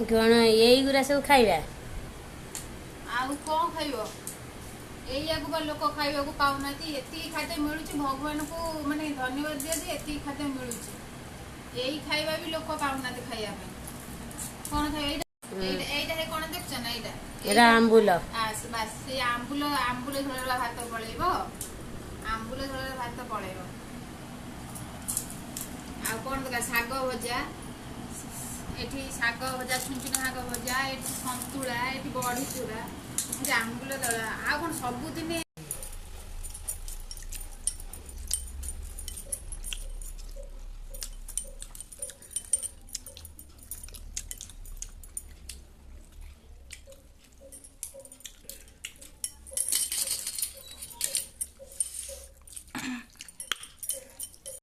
कौन यही सब खाइबा आउ कौन खाइब यही लोक खाइबा को पाऊना एति खाद्य मिलूँ भगवान को माने धन्यवाद दिया एति खाद्य मिलूँ यही खाइबा भी लोक पाऊना खाइबा कौन खाइबा कौन देख ना एरा आंबुल बस से आंबुल आंबुल झोल भात पड़ेब आंबुल झोल भात पड़ेब आ कौन दरकार शाग भजा एठी शाग भजा छुंचुना शाग भजा एठी संतुला एठी बड़ी चूड़ा आंबुल दला आ कौन सबुदिन